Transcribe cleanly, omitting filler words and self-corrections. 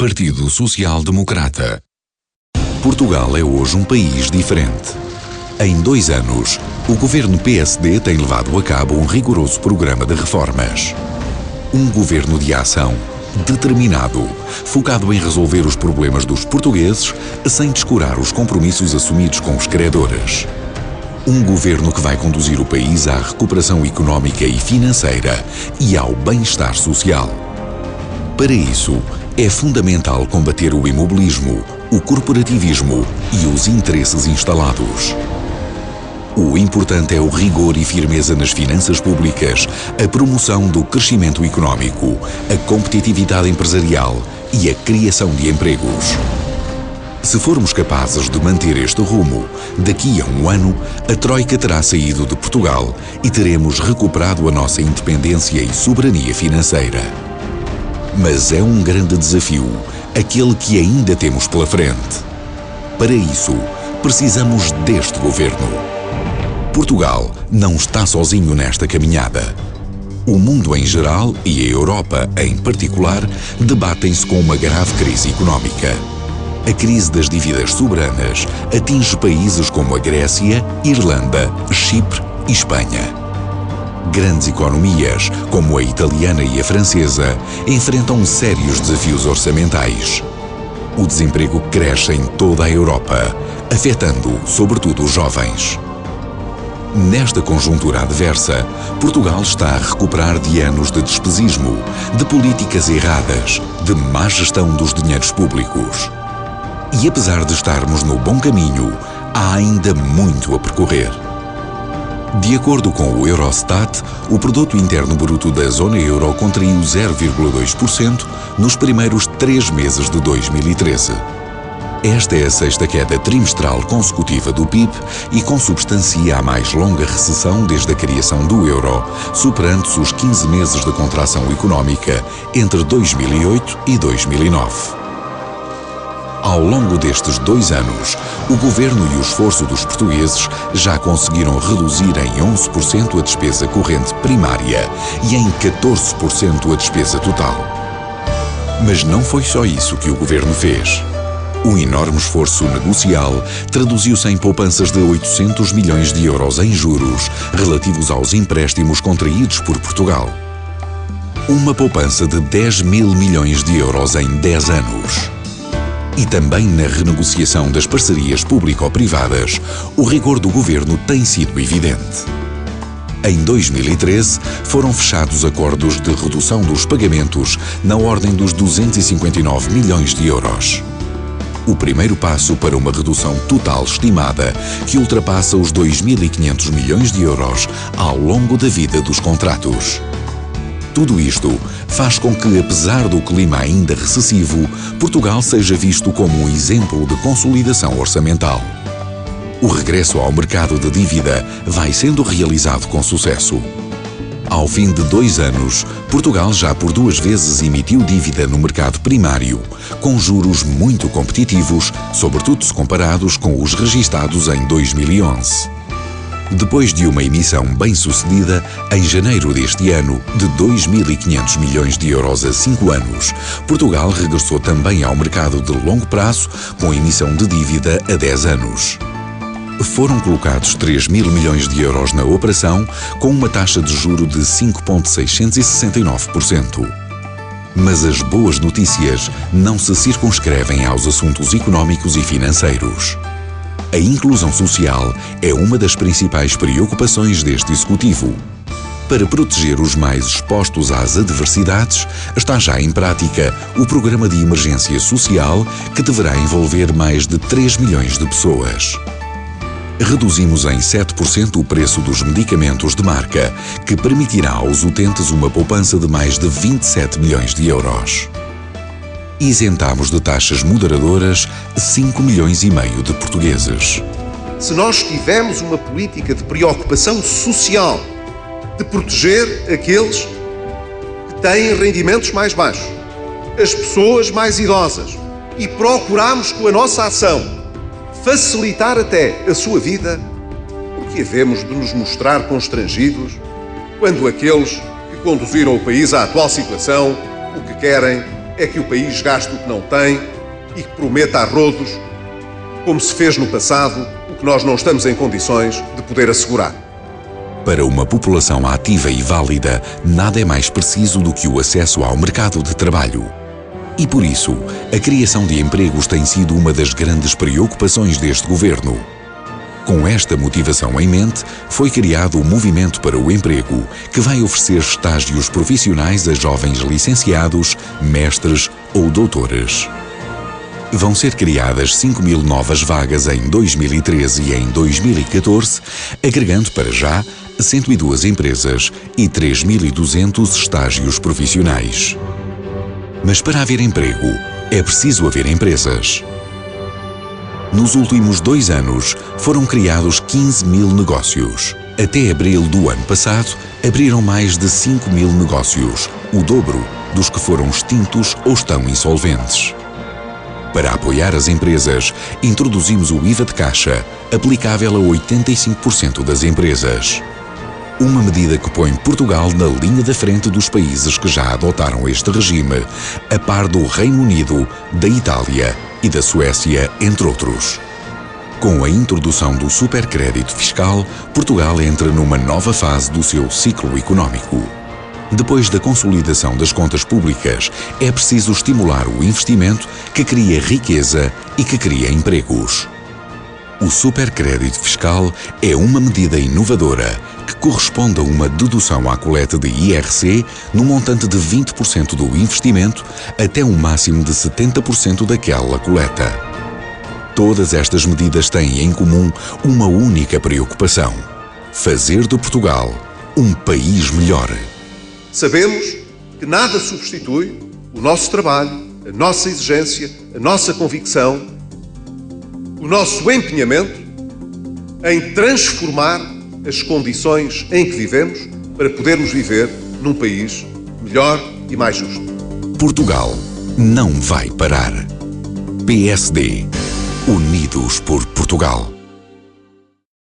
Partido Social Democrata. Portugal é hoje um país diferente. Em 2 anos, o governo PSD tem levado a cabo um rigoroso programa de reformas. Um governo de ação, determinado, focado em resolver os problemas dos portugueses, sem descurar os compromissos assumidos com os credores. Um governo que vai conduzir o país à recuperação económica e financeira e ao bem-estar social. Para isso, é fundamental combater o imobilismo, o corporativismo e os interesses instalados. O importante é o rigor e firmeza nas finanças públicas, a promoção do crescimento económico, a competitividade empresarial e a criação de empregos. Se formos capazes de manter este rumo, daqui a 1 ano, a Troika terá saído de Portugal e teremos recuperado a nossa independência e soberania financeira. Mas é um grande desafio, aquele que ainda temos pela frente. Para isso, precisamos deste governo. Portugal não está sozinho nesta caminhada. O mundo em geral e a Europa em particular debatem-se com uma grave crise económica. A crise das dívidas soberanas atinge países como a Grécia, Irlanda, Chipre e Espanha. Grandes economias, como a italiana e a francesa, enfrentam sérios desafios orçamentais. O desemprego cresce em toda a Europa, afetando sobretudo os jovens. Nesta conjuntura adversa, Portugal está a recuperar de anos de despesismo, de políticas erradas, de má gestão dos dinheiros públicos. E apesar de estarmos no bom caminho, há ainda muito a percorrer. De acordo com o Eurostat, o Produto Interno Bruto da zona euro contraiu 0,2% nos primeiros 3 meses de 2013. Esta é a 6ª queda trimestral consecutiva do PIB e consubstancia a mais longa recessão desde a criação do euro, superando-se os 15 meses de contração económica entre 2008 e 2009. Ao longo destes 2 anos, o governo e o esforço dos portugueses já conseguiram reduzir em 11% a despesa corrente primária e em 14% a despesa total. Mas não foi só isso que o governo fez. Um enorme esforço negocial traduziu-se em poupanças de 800 milhões de euros em juros relativos aos empréstimos contraídos por Portugal. Uma poupança de 10 mil milhões de euros em 10 anos. E também na renegociação das parcerias público-privadas, o rigor do governo tem sido evidente. Em 2013, foram fechados acordos de redução dos pagamentos na ordem dos 259 milhões de euros. O primeiro passo para uma redução total estimada que ultrapassa os 2.500 milhões de euros ao longo da vida dos contratos. Tudo isto faz com que, apesar do clima ainda recessivo, Portugal seja visto como um exemplo de consolidação orçamental. O regresso ao mercado de dívida vai sendo realizado com sucesso. Ao fim de 2 anos, Portugal já por 2 vezes emitiu dívida no mercado primário, com juros muito competitivos, sobretudo se comparados com os registados em 2011. Depois de uma emissão bem-sucedida, em janeiro deste ano, de 2.500 milhões de euros a 5 anos, Portugal regressou também ao mercado de longo prazo, com emissão de dívida a 10 anos. Foram colocados 3.000 milhões de euros na operação, com uma taxa de juro de 5,669%. Mas as boas notícias não se circunscrevem aos assuntos económicos e financeiros. A inclusão social é uma das principais preocupações deste Executivo. Para proteger os mais expostos às adversidades, está já em prática o Programa de Emergência Social, que deverá envolver mais de 3 milhões de pessoas. Reduzimos em 7% o preço dos medicamentos de marca, que permitirá aos utentes uma poupança de mais de 27 milhões de euros. Isentamos de taxas moderadoras 5,5 milhões de portugueses. Se nós tivermos uma política de preocupação social, de proteger aqueles que têm rendimentos mais baixos, as pessoas mais idosas, e procurarmos com a nossa ação facilitar até a sua vida, por que havemos de nos mostrar constrangidos quando aqueles que conduziram o país à atual situação o que querem é que o país gaste o que não tem e que prometa a rodos, como se fez no passado, o que nós não estamos em condições de poder assegurar. Para uma população ativa e válida, nada é mais preciso do que o acesso ao mercado de trabalho. E por isso, a criação de empregos tem sido uma das grandes preocupações deste governo. Com esta motivação em mente, foi criado o Movimento para o Emprego, que vai oferecer estágios profissionais a jovens licenciados, mestres ou doutores. Vão ser criadas 5.000 novas vagas em 2013 e em 2014, agregando para já 102 empresas e 3.200 estágios profissionais. Mas para haver emprego, é preciso haver empresas. Nos últimos 2 anos, foram criados 15.000 negócios. Até abril do ano passado, abriram mais de 5.000 negócios, o dobro dos que foram extintos ou estão insolventes. Para apoiar as empresas, introduzimos o IVA de caixa, aplicável a 85% das empresas. Uma medida que põe Portugal na linha da frente dos países que já adotaram este regime, a par do Reino Unido, da Itália e da Suécia, entre outros. Com a introdução do supercrédito fiscal, Portugal entra numa nova fase do seu ciclo económico. Depois da consolidação das contas públicas, é preciso estimular o investimento que cria riqueza e que cria empregos. O supercrédito fiscal é uma medida inovadora que corresponde a uma dedução à coleta de IRC no montante de 20% do investimento até um máximo de 70% daquela coleta. Todas estas medidas têm em comum uma única preocupação: fazer de Portugal um país melhor. Sabemos que nada substitui o nosso trabalho, a nossa exigência, a nossa convicção, o nosso empenhamento em transformar as condições em que vivemos para podermos viver num país melhor e mais justo. Portugal não vai parar. PSD. Unidos por Portugal.